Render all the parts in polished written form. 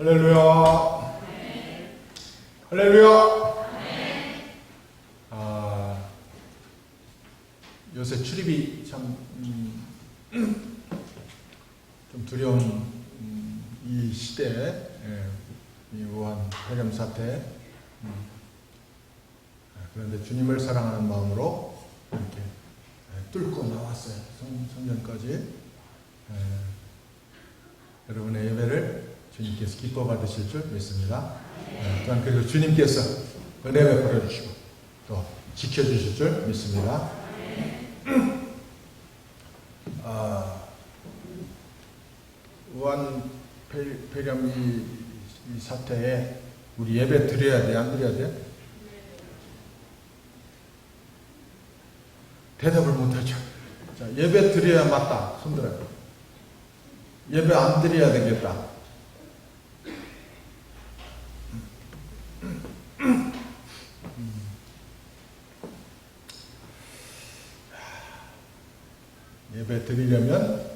할렐루야. 할렐루야. 요새 출입이 참 좀 두려운 이 시대에, 이 우한 폐렴 사태, 그런데 주님을 사랑하는 마음으로 이렇게 뚫고 나왔어요. 성전까지. 여러분의 예배를 주님께서 기뻐 받으실 줄 믿습니다. 또한 그리고 주님께서 은혜 베풀어 주시고 또 지켜주실 줄 믿습니다. 우한 폐렴 이 사태에 우리 예배 드려야 돼? 안 드려야 돼? 대답을 못하죠. 자, 예배 드려야 맞다. 손들어요. 예배 안 드려야 되겠다. 예배 드리려면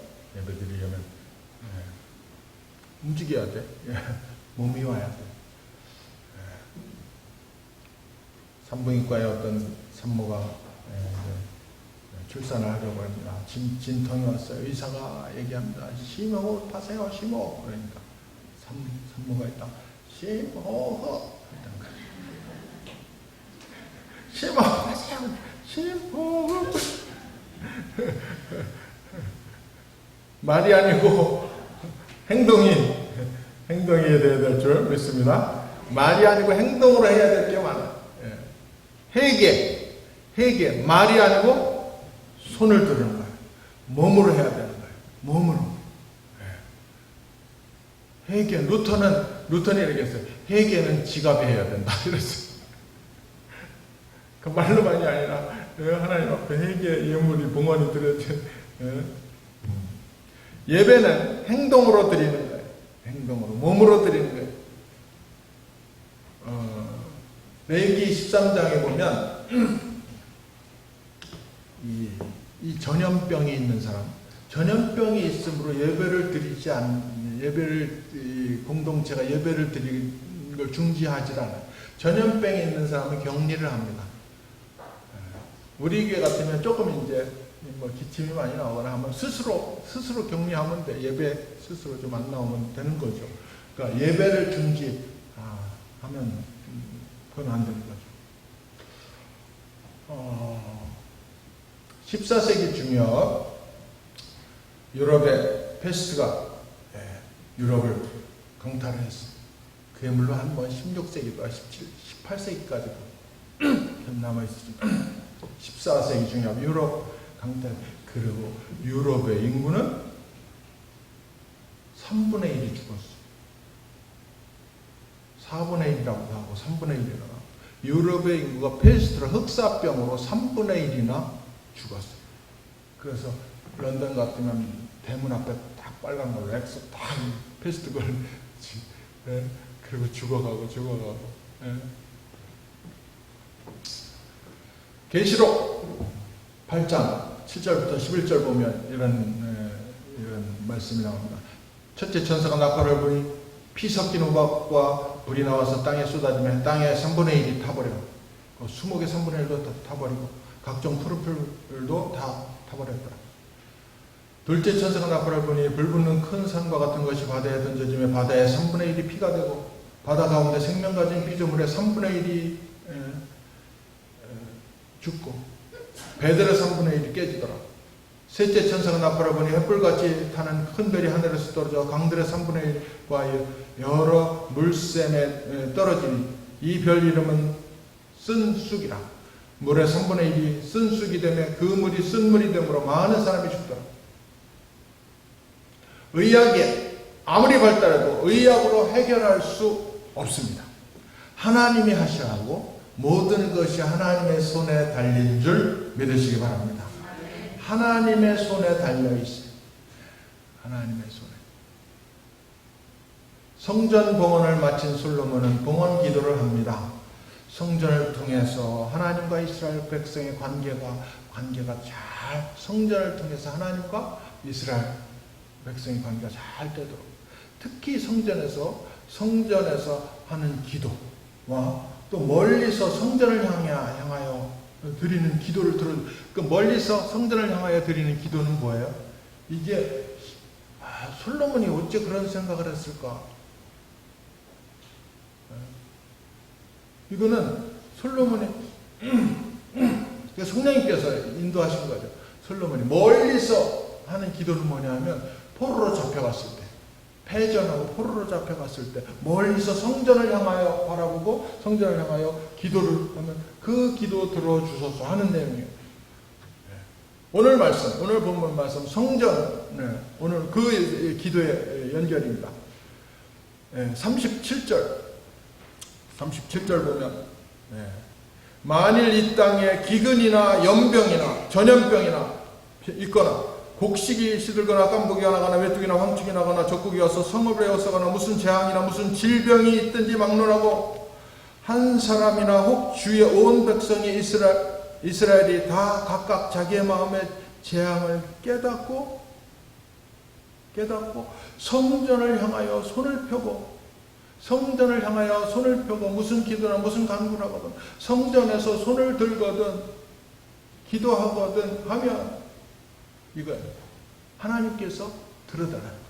움직여야 돼. 몸이 와야 돼. 산부인과에 어떤 산모가 출산을 하려고 합니다. 진통이 왔어요. 의사가 얘기합니다. 심호흡 하세요. 심호흡. 그러니까 산모가 있다. 심호흡. 심호흡 하세요. 심호흡. 말이 아니고 행동이 돼야 될 줄 믿습니다. 말이 아니고 행동으로 해야 될 게 많아요. 회개, 말이 아니고 손을 드는 거예요. 몸으로 해야 되는 거예요. 몸으로. 회개, 루터는 이렇게 했어요. 회개는 지갑에 해야 된다. 이랬어요. 그 말로만이 아니라 하나님 앞에 회개 예물이 봉헌이 드려야 돼. 예배는 행동으로 드리는 거예요. 행동으로, 몸으로 드리는 거예요. 레위기 13장에 보면 이 전염병이 있는 사람, 전염병이 있으므로 예배를 드리지 않는, 공동체가 예배를 드리는 걸 중지하지 않아요. 전염병이 있는 사람은 격리를 합니다. 우리 교회 같으면 조금 이제 기침이 많이 나오거나 하면 스스로 격리하면 돼. 예배 스스로 좀 안 나오면 되는 거죠. 그러니까 예배를 중지하면 그건 안 되는 거죠. 14세기 중엽 유럽의 페스트가 유럽을 강타를 했어요. 그게 물론 한 번 16세기도 18세기까지도 남아있었지만 14세기 중엽 유럽 강타, 그리고 유럽의 인구는 3분의 1이 죽었어요. 4분의 1이라고 하고 3분의 1이라고. 유럽의 인구가 페스트로 흑사병으로 3분의 1이나 죽었어요. 그래서 런던 같으면 대문 앞에 딱 빨간 걸로 X 딱 페스트 걸 그리고 죽어가고. 계시록 8장 7절부터 11절 보면 이런 말씀이 나옵니다. 첫째 천사가 나팔을 부니 피 섞인 우박과 불이 나와서 땅에 쏟아지면 땅의 3분의 1이 타버려. 수목의 3분의 1도 다 타버리고 각종 푸른 풀들도 다 타버렸더라. 둘째 천사가 나팔을 부니 불붙는 큰 산과 같은 것이 바다에 던져지며 바다의 3분의 1이 피가 되고 바다 가운데 생명 가진 피조물의 3분의 1이 죽고 배들의 3분의 1이 깨지더라. 셋째 천사가 나팔을 부니 햇불같이 타는 큰 별이 하늘에서 떨어져 강들의 3분의 1과 여러 물샘에 떨어지니 이 별 이름은 쓴쑥이라. 물의 3분의 1이 쓴쑥이 되며 그 물이 쓴 물이 되므로 많은 사람이 죽더라. 의학이 아무리 발달해도 의학으로 해결할 수 없습니다. 하나님이 하셔야 하고 모든 것이 하나님의 손에 달린 줄 믿으시기 바랍니다. 하나님의 손에 달려있어요. 하나님의 손에. 성전 봉헌을 마친 솔로몬은 봉헌 기도를 합니다. 성전을 통해서 하나님과 이스라엘 백성의 관계가 잘, 성전을 통해서 하나님과 이스라엘 백성의 관계가 잘 되도록, 특히 성전에서 성전에서 하는 기도와 또 멀리서 성전을 향하여 드리는 기도를 들어. 그 멀리서 성전을 향하여 드리는 기도는 뭐예요? 이게 솔로몬이 어째 그런 생각을 했을까? 이거는 솔로몬이 성령님께서 인도하신 거죠. 솔로몬이 멀리서 하는 기도는 뭐냐면 포로로 잡혀갔을 때, 패전하고 포로로 잡혀갔을 때 멀리서 성전을 향하여 바라보고 성전을 향하여 기도를 하면 그 기도 들어주소서 하는 내용이에요. 오늘 말씀, 오늘 본문 말씀 성전, 오늘 그 기도의 연결입니다. 37절 보면 만일 이 땅에 기근이나 연병이나 전염병이나 있거나 곡식이 시들거나 깜복이가 나거나 메뚜기나 황충이 나거나 적국이 와서 성읍을 에워싸거나 무슨 재앙이나 무슨 질병이 있든지 막론하고 한 사람이나 혹 주의 온 백성이 이스라엘이 다 각각 자기의 마음의 재앙을 깨닫고 성전을 향하여 손을 펴고 무슨 기도나 무슨 간구를 하거든 성전에서 손을 들거든 기도하거든 하면 이거예요. 하나님께서 들어달라는 거예요.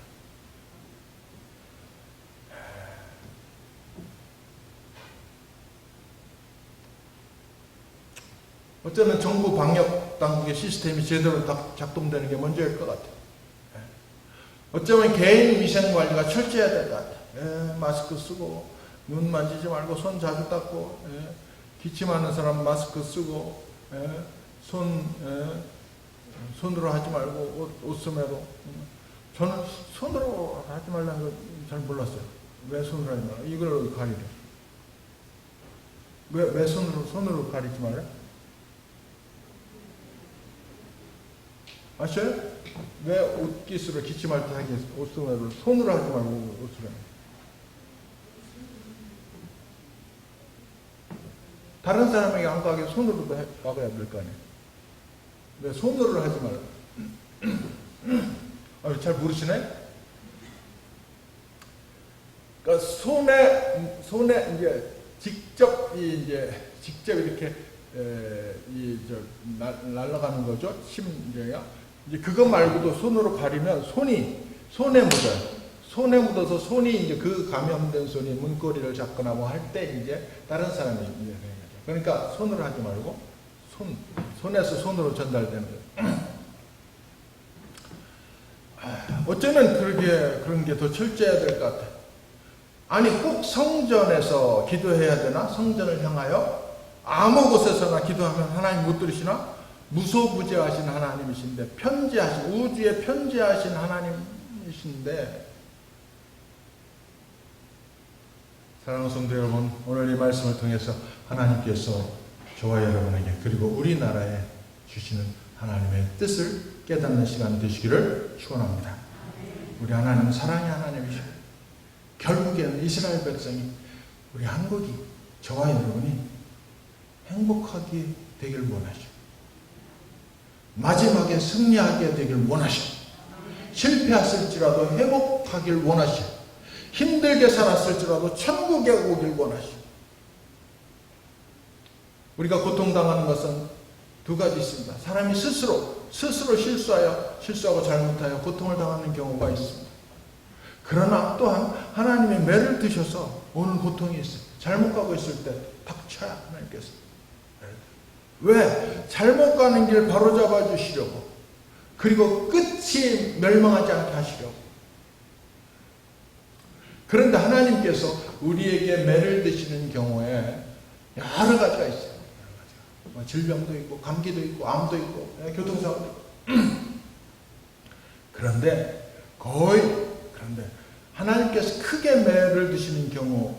어쩌면 정부 방역 당국의 시스템이 제대로 작동되는 게 먼저일 것 같아요. 어쩌면 개인 위생 관리가 철저해야 될 것 같아요. 마스크 쓰고 눈 만지지 말고 손 자주 닦고 기침하는 사람 마스크 쓰고 손으로 하지 말고 옷소매로. 저는 손으로 하지 말라는 거 잘 몰랐어요. 왜 손으로 하지 말라? 이걸 가리래. 왜 손으로 가리지 말아요? 아셔요? 왜 옷깃으로 기침할 때 하기 옷소매로 손으로 하지 말고 옷소매. 다른 사람에게 안 가게 손으로도 막아야 될 거 아니에요. 왜 손으로 하지 말아요? 잘 모르시네? 그러니까 손에 이제 직접 이렇게 날아가는 거죠. 심지어야. 이제 그거 말고도 손으로 가리면 손에 묻어요. 손에 묻어서 손이 이제 그 감염된 손이 문고리를 잡거나 뭐 할 때 이제 다른 사람이 이제 그러니까 손으로 하지 말고 손에서 손으로 전달되는 거예요. 어쩌면 그런 게 더 철저해야 될 것 같아요. 아니 꼭 성전에서 기도해야 되나? 성전을 향하여? 아무 곳에서나 기도하면 하나님 못 들으시나? 무소부재하신 하나님이신데 우주에 편재하신 하나님이신데 사랑하는 성도 여러분, 오늘 이 말씀을 통해서 하나님께서 저와 여러분에게 그리고 우리나라에 주시는 하나님의 뜻을 깨닫는 시간 되시기를 축원합니다. 우리 하나님은 사랑의 하나님이시고 결국에는 이스라엘 백성이 우리 한국이 저와 여러분이 행복하게 되길 원하시고 마지막에 승리하게 되길 원하시고 실패했을지라도 회복하길 원하시고 힘들게 살았을지라도 천국에 오길 원하시고 우리가 고통당하는 것은 두 가지 있습니다. 사람이 스스로 실수하고 잘못하여 고통을 당하는 경우가 있습니다. 그러나 또한 하나님의 매를 드셔서 오는 고통이 있어요. 잘못 가고 있을 때 닥쳐야 하나님께서. 왜? 잘못 가는 길 바로잡아 주시려고. 그리고 끝이 멸망하지 않게 하시려고. 그런데 하나님께서 우리에게 매를 드시는 경우에 여러 가지가 있어요. 질병도 있고 감기도 있고 암도 있고 교통사고도 있고 그런데 하나님께서 크게 매를 드시는 경우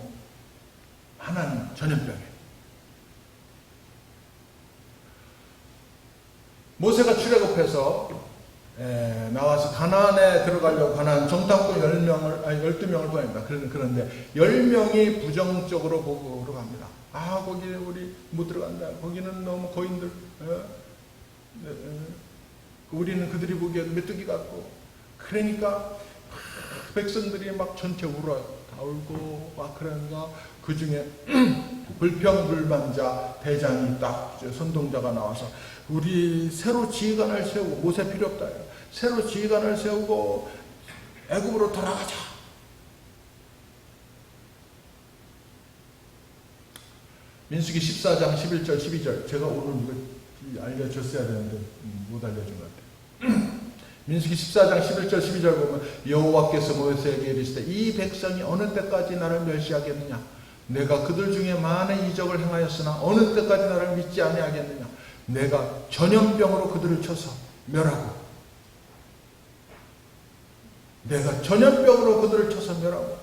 하나는 전염병이에요. 모세가 출애굽해서 나와서 가나안에 들어가려고 가나안 정탐꾼 12명을 보냅니다. 그런데 10명이 부정적으로 보고로 갑니다. 거기 우리 못 들어간다. 거기는 너무 거인들. 우리는 그들이 보기에도 메뚜기 같고. 그러니까 백성들이 막 전체 울어요. 다 울고 막 그러니까 그 중에 불평불만자 대장이 딱 이제 선동자가 나와서 우리 새로 지휘관을 세우고 모세 필요 없다. 새로 지휘관을 세우고 애굽으로 돌아가자. 민수기 14장 11절 12절 제가 오늘 이거 알려줬어야 되는데 못 알려준 것 같아요. 민수기 14장 11절 12절 보면 여호와께서 모세에게 이르시되 이 백성이 어느 때까지 나를 멸시하겠느냐 내가 그들 중에 많은 이적을 행하였으나 어느 때까지 나를 믿지 아니하겠느냐 내가 전염병으로 그들을 쳐서 멸하고 내가 전염병으로 그들을 쳐서 멸하고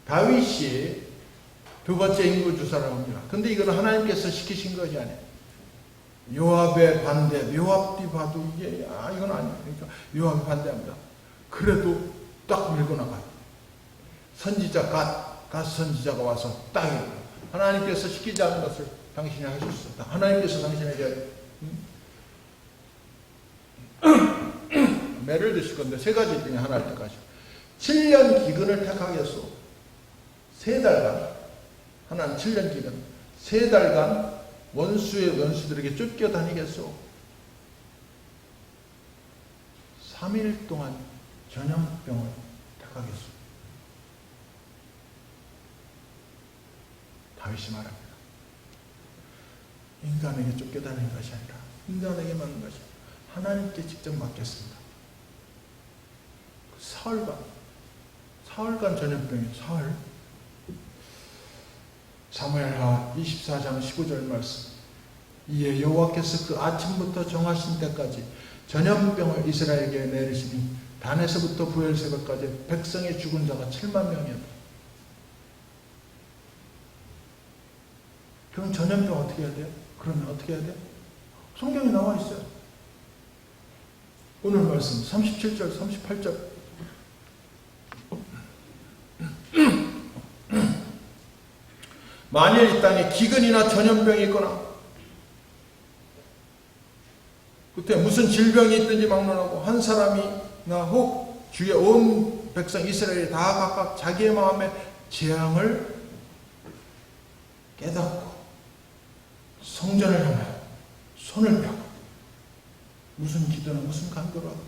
다윗이 두 번째 인구주사라고 합니다. 근데 이거는 하나님께서 시키신 것이 아니에요. 요압의 반대, 요압이 봐도 이게 이건 아니에요. 그러니까 요압이 반대합니다. 그래도 딱 밀고 나가요. 선지자 갓 선지자가 와서 딱 하나님께서 시키지 않은 것을 당신이 하셨다. 하나님께서 당신에게 매를 드실 건데 세 가지 중에 하나 할 때까지 7년 기근을 택하겠소. 3달간 하나는 7년 기근 3달간 원수의 원수들에게 쫓겨다니겠소. 3일 동안 전염병을 택하겠소. 다윗이 말합니다. 인간에게 쫓겨다니는 것이 아니라 인간에게 맡는 것이 하나님께 직접 맡겼습니다. 사흘간 전염병이 사흘. 사무엘하 24장 15절 말씀. 이에 여호와께서 그 아침부터 정하신 때까지 전염병을 이스라엘에게 내리시니 단에서부터 부엘세바까지 백성의 죽은 자가 7만 명이었다. 그럼 전염병 어떻게 해야 돼요? 그러면 어떻게 해야 돼요? 성경에 나와 있어요. 오늘 말씀 37절 38절 만일 이 땅에 기근이나 전염병이 있거나 그때 무슨 질병이 있든지 막론하고 한 사람이나 혹 주의 온 백성 이스라엘이 다 각각 자기의 마음의 재앙을 깨닫고 성전을 향하여 손을 펴고 무슨 기도나 무슨 간구를 하고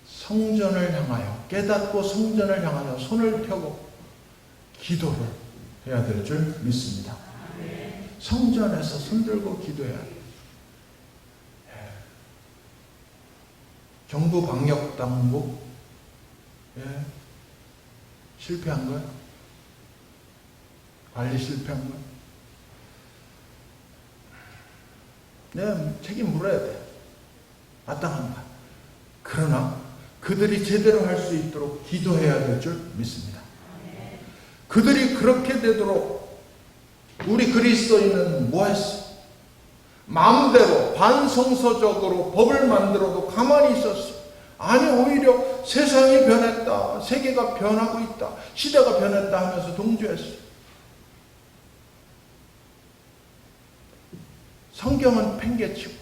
성전을 향하여 깨닫고 성전을 향하여 손을 펴고 기도를 해야 될 줄 믿습니다. 성전에서 손들고 기도해야 돼요. 정부 방역 당국 실패한 거예요? 관리 실패한 거예요? 네, 책임 물어야 돼요. 마땅한가? 그러나 그들이 제대로 할 수 있도록 기도해야 될 줄 믿습니다. 그들이 그렇게 되도록 우리 그리스도인은 뭐 했어? 마음대로 반성서적으로 법을 만들어도 가만히 있었어. 아니 오히려 세상이 변했다. 세계가 변하고 있다. 시대가 변했다 하면서 동조했어. 성경은 팽개치고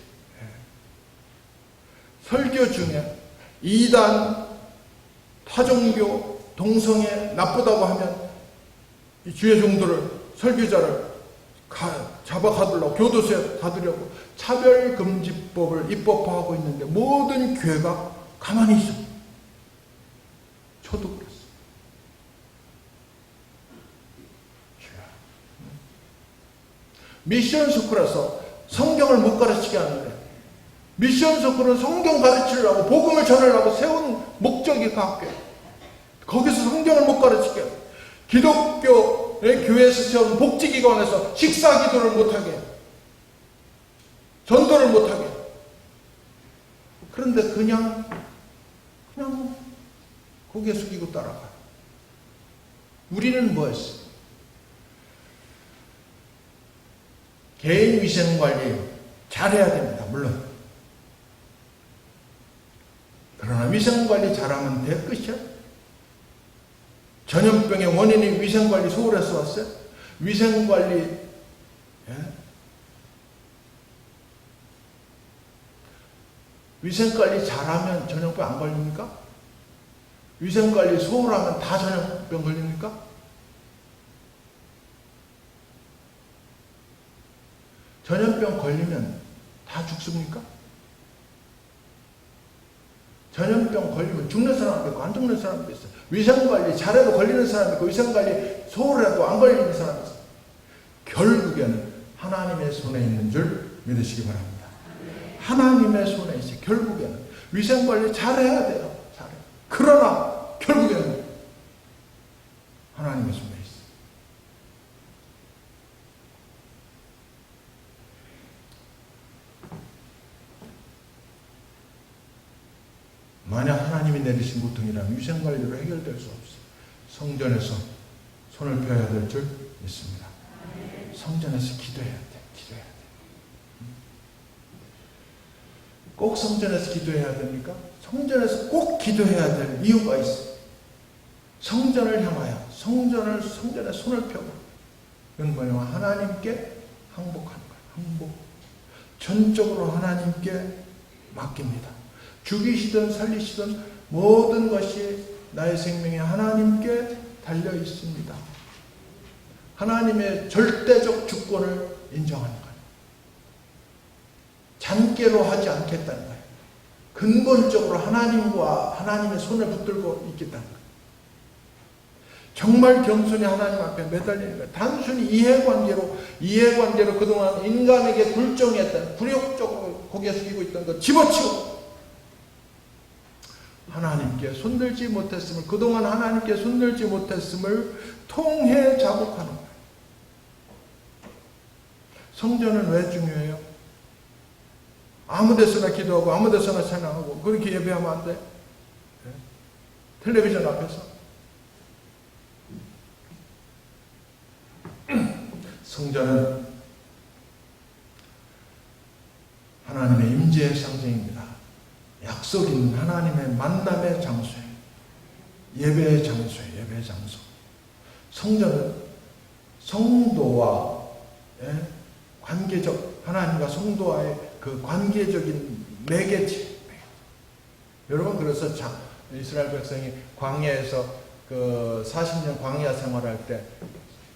설교 중에 이단, 타종교, 동성애 나쁘다고 하면 이 주의 종들을 설교자를 잡아 가두려고 교도소에 가두려고 차별금지법을 입법화하고 있는데 모든 교회가 가만히 있어. 저도 그랬어. 미션 스쿨에서 성경을 못 가르치게 하는데 미션 스쿨은 성경 가르치려고 복음을 전하려고 세운 목적이 그 학교예요. 거기서 성경을 못 가르치게 해요. 기독교의 교회에서 세운 복지기관에서 식사기도를 못하게 해요. 전도를 못하게 해요. 그런데 그냥 고개 숙이고 따라가요. 우리는 뭐 했어요? 개인 위생관리 잘해야 됩니다. 물론. 그러나 위생관리 잘하면 돼? 끝이야? 전염병의 원인이 위생관리 서울에서 왔어요? 위생관리 위생관리 잘하면 전염병 안 걸립니까? 위생관리 소홀하면 다 전염병 걸립니까? 전염병 걸리면 다 죽습니까? 전염병 걸리면 죽는 사람도 있고 안 죽는 사람도 있어요. 위생관리 잘해도 걸리는 사람이 있고 위생관리 소홀해도 안 걸리는 사람이 있어요. 결국에는 하나님의 손에 있는 줄 믿으시기 바랍니다. 하나님의 손에 있어요. 결국에는 위생관리 잘해야 돼요. 잘해요. 그러나 결국에는 하나님의 손에 있어요. 만약 하나님이 내리신 고통이라면 위생관리로 해결될 수 없어요. 성전에서 손을 펴야 될 줄 믿습니다. 성전에서 기도해야 돼. 기도해야 돼. 꼭 성전에서 기도해야 됩니까? 성전에서 꼭 기도해야 될 이유가 있어요. 성전을 향하여 성전에 손을 펴고 이건 뭐냐면 하나님께 항복하는 거예요. 항복. 전적으로 하나님께 맡깁니다. 죽이시든 살리시든 모든 것이 나의 생명에 하나님께 달려 있습니다. 하나님의 절대적 주권을 인정하는 거예요. 잔꾀로 하지 않겠다는 거예요. 근본적으로 하나님과 하나님의 손을 붙들고 있겠다는 거예요. 정말 겸손히 하나님 앞에 매달리는 거예요. 단순히 이해관계로 그동안 인간에게 굴종했던 굴욕적으로 고개 숙이고 있던 것 집어치우고 하나님께 손들지 못했음을, 그동안 하나님께 손들지 못했음을 통해 자복하는 거예요. 성전은 왜 중요해요? 아무 데서나 기도하고 아무 데서나 찬양하고 그렇게 예배하면 안 돼? 네? 텔레비전 앞에서 성전은 하나님의 임재의 상징입니다. 약속 있는 하나님의 만남의 장소예요. 예배의 장소예요. 예배의 장소. 성전은 성도와 관계적, 하나님과 성도와의 그 관계적인 매개체. 여러분, 그래서 이스라엘 백성이 광야에서 그 40년 광야 생활할 때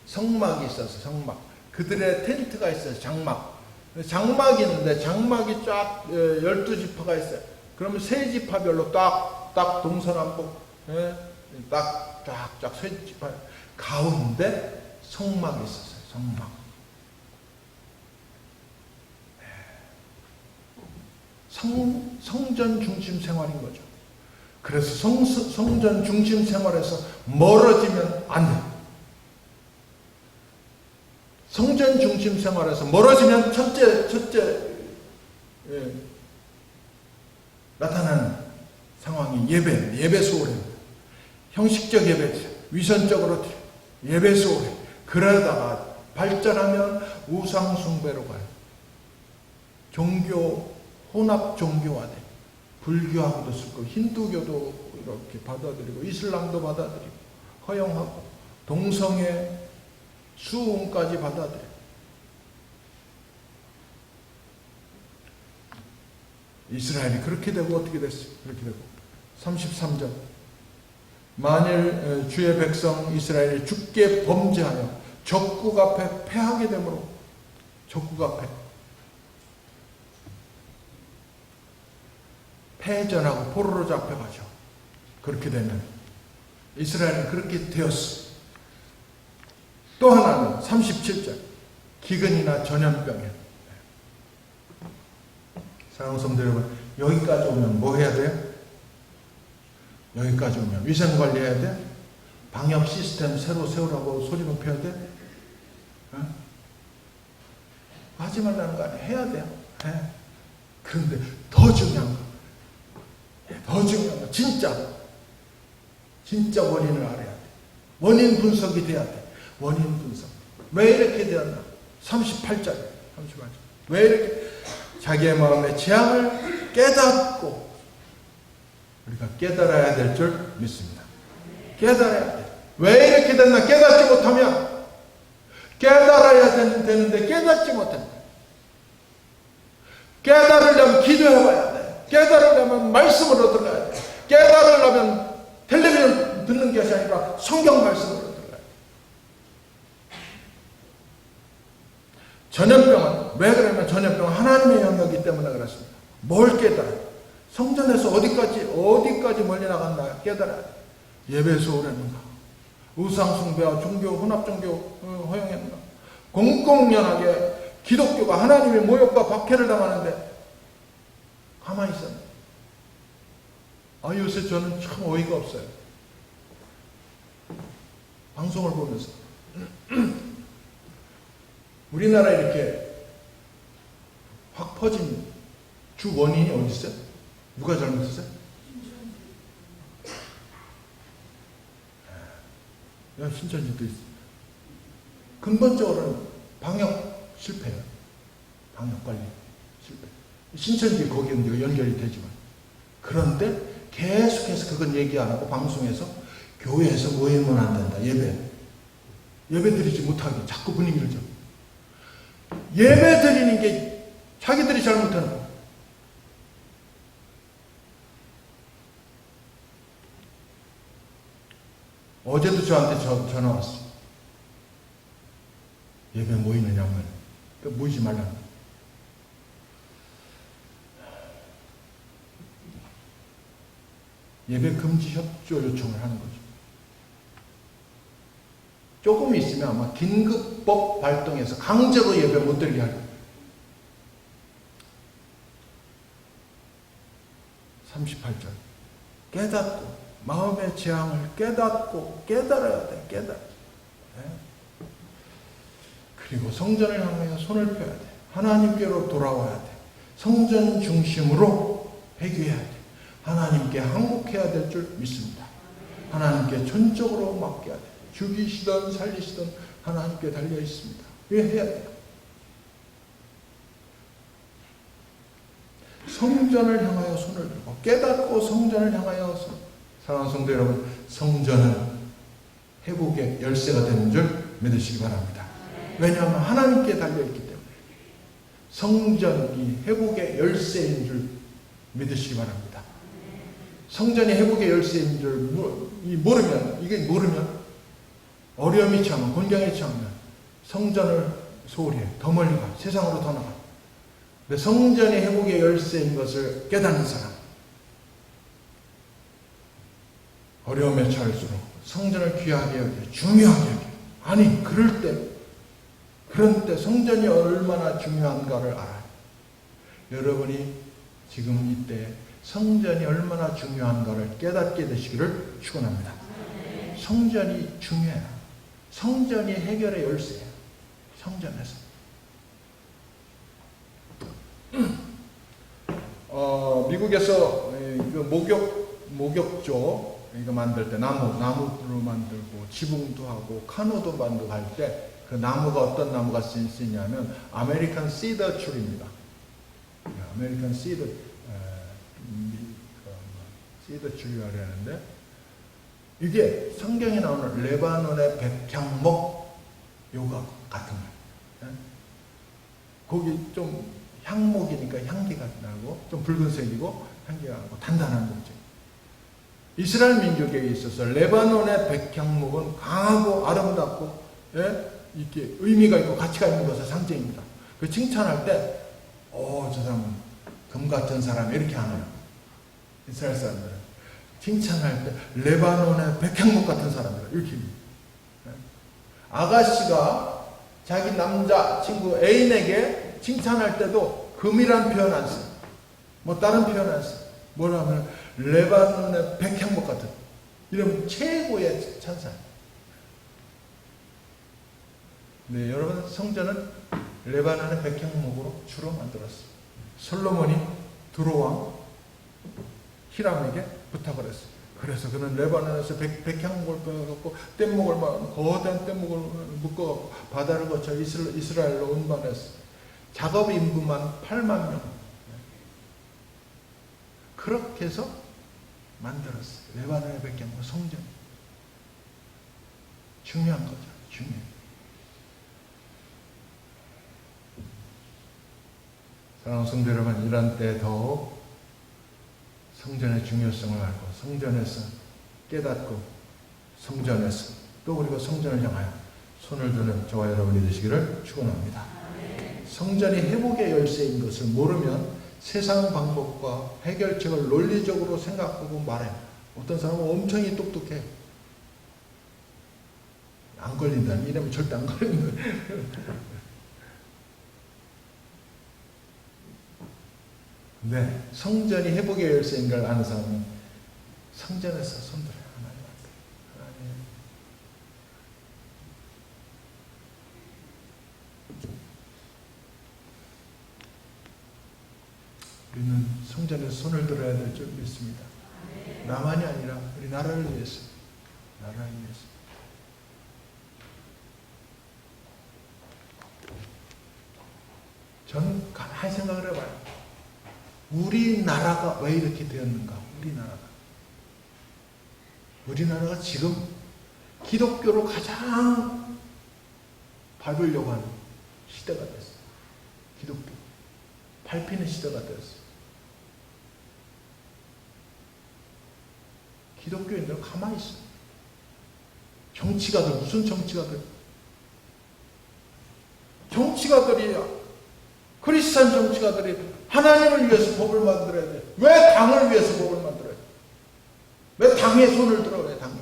성막이 있었어요. 성막. 그들의 텐트가 있어요. 장막. 장막이 있는데 장막이 쫙 12지파가 있어요. 그러면 세 지파별로 딱 동서남북 쫙 세 지파 가운데 성막이 있었어요. 성막. 성전 중심 생활인 거죠. 그래서 성전 중심 생활에서 멀어지면 안 돼요. 성전 중심 생활에서 멀어지면 첫째 나타나는 상황이 예배 소홀입니다. 형식적 예배, 위선적으로 예배 소홀. 그러다가 발전하면 우상 숭배로 가요. 혼합 종교화돼. 불교하고도 쓰고 힌두교도 이렇게 받아들이고 이슬람도 받아들이고 허용하고 동성애 수혼까지 받아들여요. 이스라엘이 그렇게 되고 어떻게 됐어요? 그렇게 되고 33절 만일 주의 백성 이스라엘이 주께 범죄하여 적국 앞에 패하게 되므로 적국 앞에 패전하고 포로로 잡혀가죠. 그렇게 되면 이스라엘은 그렇게 되었어요. 또 하나는 37절 기근이나 전염병에 사랑하는 성도 여러분, 여기까지 오면 뭐 해야 돼요? 여기까지 오면 위생관리 해야 돼? 방역 시스템 새로 세우라고 소리 높여야 돼? 하지 말라는 거 아니에요. 해야 돼요. 그런데 더 중요한 거 진짜 원인을 알아야 돼. 원인 분석이 돼야 돼. 원인 분석. 왜 이렇게 되었나? 38절. 왜 이렇게 자기의 마음의 재앙을 깨닫고 우리가 깨달아야 될 줄 믿습니다. 깨달아야 돼. 왜 이렇게 됐나? 깨닫지 못하면 깨달아야 되는데 깨닫지 못한다. 깨달으려면 기도해봐야 돼. 깨달으려면 말씀으로 들어야 돼. 깨달으려면 텔레비전 듣는 것이 아니라 성경 말씀으로 들어야 돼. 전염병은 왜 그러냐면 전염병은 하나님의 영역이기 때문에 그렇습니다. 뭘 깨달아요? 성전에서 어디까지 멀리 나갔나 깨달아야 돼. 예배에서 오랬는가? 우상숭배와 종교, 혼합종교 허용했는가? 공공연하게 기독교가 하나님의 모욕과 박해를 당하는데 가만히 있었네. 요새 저는 참 어이가 없어요. 방송을 보면서 우리나라에 이렇게 확 퍼진 주 원인이 어디 있어요? 누가 잘못했어요? 신천지도 있어요. 근본적으로는 방역 실패예요. 방역 관리 실패. 신천지 거기는 연결이 되지만, 그런데 계속해서 그건 얘기 안 하고 방송에서 교회에서 모이면 안 된다. 예배 드리지 못하게 자꾸 분위기를 줘. 예배 드리는 게 자기들이 잘못하는 거야. 어제도 저한테 전화 왔어. 예배 모이느냐면 모이지 말라는 거야. 예배 금지 협조 요청을 하는 거죠. 조금 있으면 아마 긴급법 발동해서 강제로 예배 못 드리게 할 거예요. 38절. 깨닫고, 마음의 재앙을 깨닫고, 깨달아야 돼, 깨달아. 네? 그리고 성전을 향하여 손을 펴야 돼. 하나님께로 돌아와야 돼. 성전 중심으로 회개해야 돼. 하나님께 항복해야 될 줄 믿습니다. 하나님께 전적으로 맡겨야 돼. 죽이시던 살리시던 하나님께 달려 있습니다. 왜 해야 돼요? 성전을 향하여 손을 들고 깨닫고 성전을 향하여 사랑하는 성도 여러분, 성전은 회복의 열쇠가 되는 줄 믿으시기 바랍니다. 왜냐하면 하나님께 달려있기 때문에 성전이 회복의 열쇠인 줄 믿으시기 바랍니다. 성전이 회복의 열쇠인 줄 모르면 어려움이 처하면, 곤경에 처하면 성전을 소홀히 해. 더 멀리 가. 세상으로 더 나가. 근데 성전이 회복의 열쇠인 것을 깨닫는 사람, 어려움에 처할수록 성전을 귀하게 여겨, 중요하게 여겨. 아니, 그런 때 성전이 얼마나 중요한가를 알아요. 여러분이 지금 이때 성전이 얼마나 중요한가를 깨닫게 되시기를 축원합니다. 성전이 중요해요. 성전이 해결의 열쇠예요. 성전에서. 미국에서 목욕조 이거 만들 때 나무로 만들고 지붕도 하고 카누도 만들고 할 때 그 나무가 어떤 나무가 쓰이냐면 아메리칸 시더 추리입니다. 아메리칸 시더 추리라고 하는데, 이게 성경에 나오는 레바논의 백향목 요가 같은 거예요. 거기 좀 향목이니까 향기가 나고 좀 붉은색이고 향기가 나고 단단한 거죠. 이스라엘 민족에 있어서 레바논의 백향목은 강하고 아름답고 이렇게 의미가 있고 가치가 있는 것의 상징입니다. 그 칭찬할 때 저 사람은 금 같은 사람 이렇게 하나요. 이스라엘 사람들은 칭찬할 때 레바논의 백향목 같은 사람이라 이렇게. 아가씨가 자기 남자친구 애인에게 칭찬할 때도 금이란 표현 안 써요. 뭐 다른 표현 안 써요. 뭐라면 레바논의 백향목 같은, 이러면 최고의 찬사예요. 네, 여러분, 성전은 레바논의 백향목으로 주로 만들었어요. 솔로몬이 두로왕 히람에게 부탁을 했어요. 그래서 그는 레바논에서 백향목을 빼갖고 뗏목을 거대한 뗏목을 묶어갖고 바다를 거쳐 이스라엘로 운반했어요. 작업 인구만 8만 명. 그렇게 해서 만들었어요. 레바논의 백향목 성전. 중요한 거죠. 중요해요. 사랑하는 성도 여러분, 이런 때 더욱 성전의 중요성을 알고 성전에서 깨닫고 성전에서 또 그리고 성전을 향하여 손을 드는 저와 여러분이 되시기를 축원합니다. 성전이 회복의 열쇠인 것을 모르면 세상 방법과 해결책을 논리적으로 생각하고 말해. 어떤 사람은 엄청 똑똑해. 안 걸린다. 이러면 절대 안 걸린다. 근데 성전이 회복의 열쇠인 걸 아는 사람은 성전에서 손들어요. 하나님한테. 우리는 성전에서 손을 들어야 될 줄 믿습니다. 나만이 아니라 우리 나라를 위해서. 나라를 위해서. 저는 가만히 생각을 해봐요. 우리나라가 왜 이렇게 되었는가? 우리나라가 지금 기독교로 가장 밟으려고 하는 시대가 됐어요. 기독교. 밟히는 시대가 됐어요. 기독교인들 가만히 있어요. 정치가들, 무슨 정치가들? 정치가들이야. 크리스찬 정치가들이 하나님을 위해서 법을 만들어야 돼. 왜 당을 위해서 법을 만들어야 돼? 왜 당에 손을 들어? 왜 당에?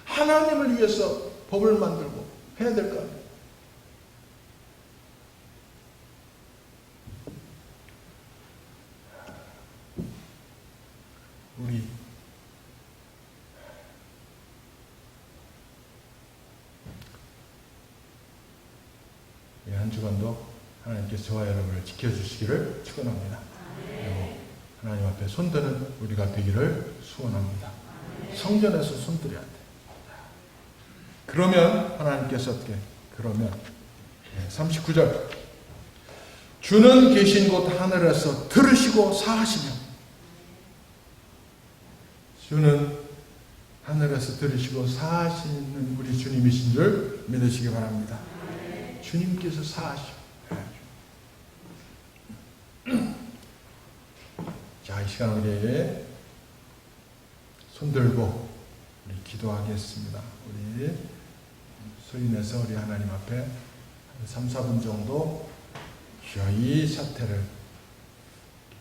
하나님을 위해서 법을 만들고 해야 될 거 아니에요. 우리 한 주간도 하나님께서 저와 여러분을 지켜주시기를 축원합니다. 그리고 하나님 앞에 손드는 우리가 되기를 소원합니다. 성전에서 손들여야 돼. 그러면 하나님께서 어떻게? 그러면 39절 주는 계신 곳 하늘에서 들으시고 사하시며 주는 하늘에서 들으시고 사하시는 우리 주님이신 줄 믿으시기 바랍니다. 주님께서 사하시오. 자, 이 시간 우리에게 손들고 우리 기도하겠습니다. 우리 소인해서 우리 하나님 앞에 한 3, 4분 정도 이 사태를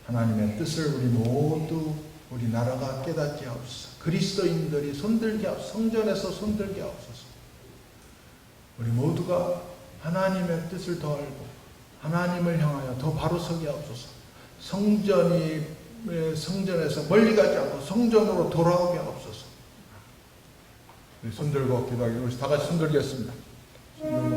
하나님의 뜻을 우리 모두 우리 나라가 깨닫게 하옵소서. 그리스도인들이 손들게 하옵소서. 성전에서 손들게 하옵소서. 우리 모두가 하나님의 뜻을 더 알고 하나님을 향하여 더 바로 서게 하옵소서. 성전에서 멀리 가지 않고 성전으로 돌아오게 하옵소서. 우리 손들고 기도하기로 다 같이 손들겠습니다.